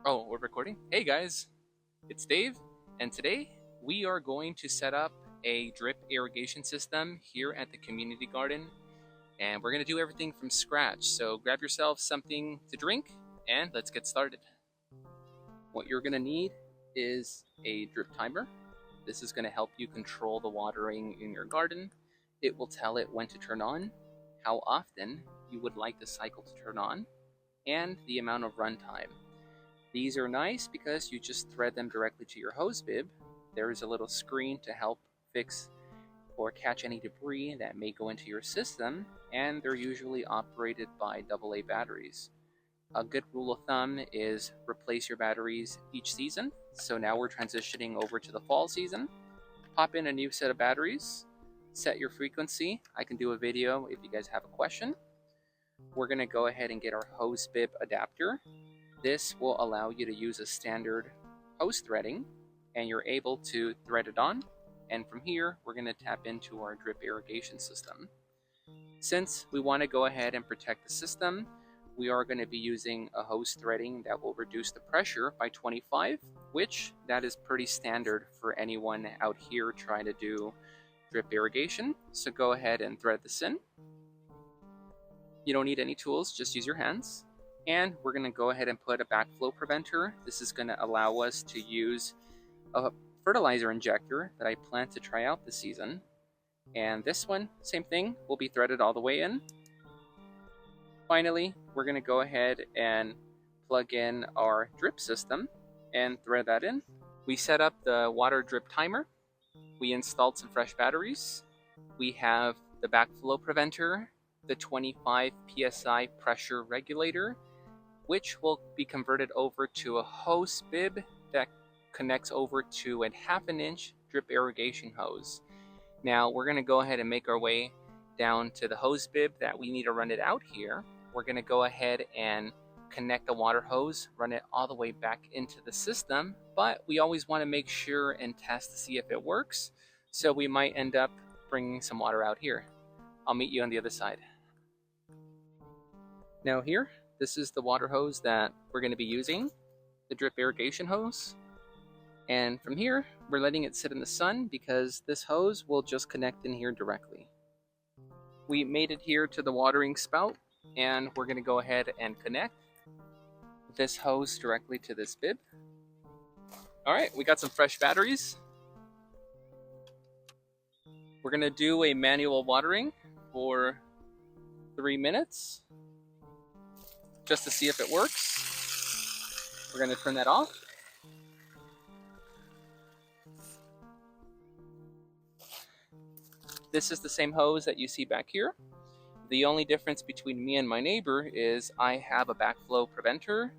Oh, we're recording? Hey guys, it's Dave, and today we are going to set up a drip irrigation system here at the community garden, and we're going to do everything from scratch. So grab yourself something to drink, and let's get started. What you're going to need is a drip timer. This is going to help you control the watering in your garden. It will tell it when to turn on, how often you would like the cycle to turn on, and the amount of runtime. These are nice because you just thread them directly to your hose bib. There is a little screen to help fix or catch any debris that may go into your system, and they're usually operated by AA batteries. A good rule of thumb is replace your batteries each season. So now we're transitioning over to the fall season. Pop in a new set of batteries, set your frequency. I can do a video if you guys have a question. We're going to go ahead and get our hose bib adapter. This will allow you to use a standard hose threading, and you're able to thread it on. And from here, we're going to tap into our drip irrigation system. Since we want to go ahead and protect the system, we are going to be using a hose threading that will reduce the pressure by 25, which that is pretty standard for anyone out here trying to do drip irrigation. So go ahead and thread this in. You don't need any tools, just use your hands. And we're going to go ahead and put a backflow preventer. This is going to allow us to use a fertilizer injector that I plan to try out this season. And this one, same thing, will be threaded all the way in. Finally, we're going to go ahead and plug in our drip system and thread that in. We set up the water drip timer. We installed some fresh batteries. We have the backflow preventer, the 25 psi pressure regulator, which will be converted over to a hose bib that connects over to a 1/2 inch drip irrigation hose. Now we're going to go ahead and make our way down to the hose bib that we need to run it out here. We're going to go ahead and connect the water hose, run it all the way back into the system, but we always want to make sure and test to see if it works. So we might end up bringing some water out here. I'll meet you on the other side. Now here, this is the water hose that we're going to be using, the drip irrigation hose. And from here, we're letting it sit in the sun because this hose will just connect in here directly. We made it here to the watering spout, and we're going to go ahead and connect this hose directly to this bib. All right, we got some fresh batteries. We're going to do a manual watering for 3 minutes. Just to see if it works. We're going to turn that off. This is the same hose that you see back here. The only difference between me and my neighbor is I have a backflow preventer,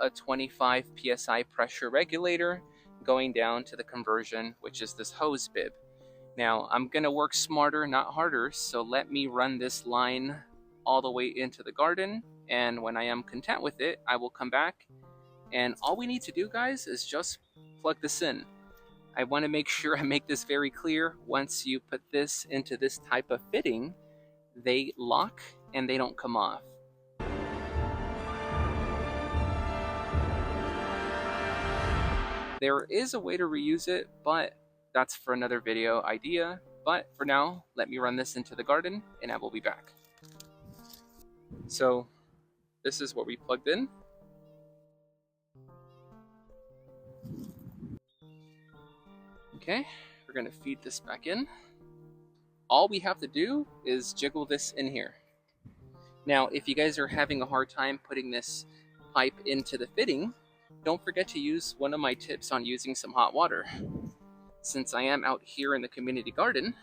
a 25 psi pressure regulator, going down to the conversion, which is this hose bib. Now, I'm going to work smarter, not harder, so let me run this line all the way into the garden. And when I am content with it, I will come back. And all we need to do, guys, is just plug this in. I want to make sure I make this very clear. Once you put this into this type of fitting, they lock and they don't come off. There is a way to reuse it, but that's for another video idea. But for now, let me run this into the garden and I will be back. So this is what we plugged in. Okay, we're going to feed this back in. All we have to do is jiggle this in here. Now, if you guys are having a hard time putting this pipe into the fitting, don't forget to use one of my tips on using some hot water. Since I am out here in the community garden,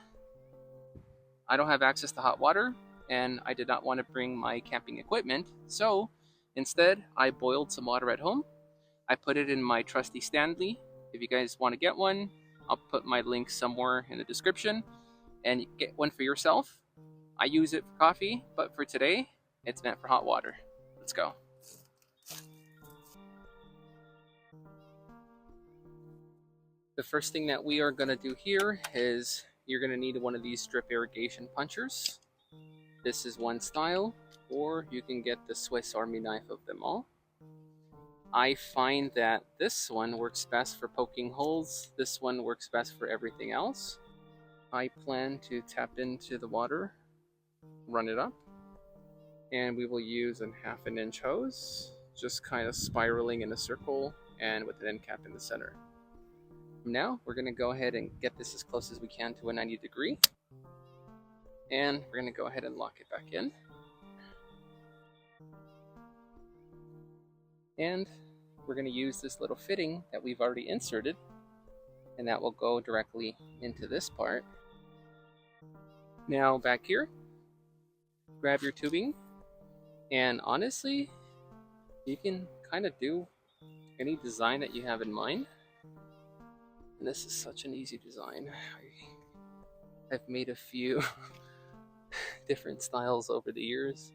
I don't have access to hot water, and I did not want to bring my camping equipment, so instead I boiled some water at home. I put it in my trusty Stanley. If you guys want to get one, I'll put my link somewhere in the description, and get one for yourself. I use it for coffee, but for today, it's meant for hot water. Let's go. The first thing that we are going to do here is you're going to need one of these drip irrigation punchers. This is one style, or you can get the Swiss Army knife of them all. I find that this one works best for poking holes. This one works best for everything else. I plan to tap into the water, run it up, and we will use a 1/2 inch hose, just kind of spiraling in a circle and with an end cap in the center. Now we're going to go ahead and get this as close as we can to a 90°, and we're going to go ahead and lock it back in. And we're going to use this little fitting that we've already inserted, and that will go directly into this part. Now back here, grab your tubing, and honestly, you can kind of do any design that you have in mind. And this is such an easy design. I've made a few different styles over the years,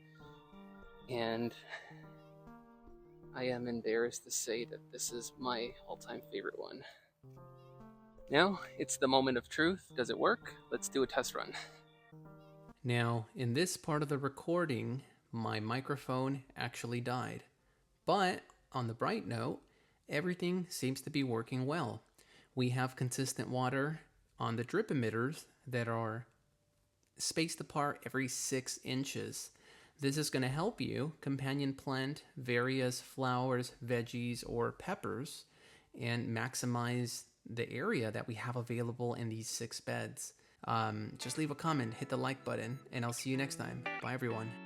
and I am embarrassed to say that this is my all-time favorite one. Now, it's the moment of truth. Does it work? Let's do a test run. Now, in this part of the recording, my microphone actually died. But on the bright note, everything seems to be working well. We have consistent water on the drip emitters that are spaced apart every 6 inches. This is going to help you companion plant various flowers, veggies, or peppers and maximize the area that we have available in these 6 beds. Just leave a comment, hit the like button, and I'll see you next time. Bye, everyone.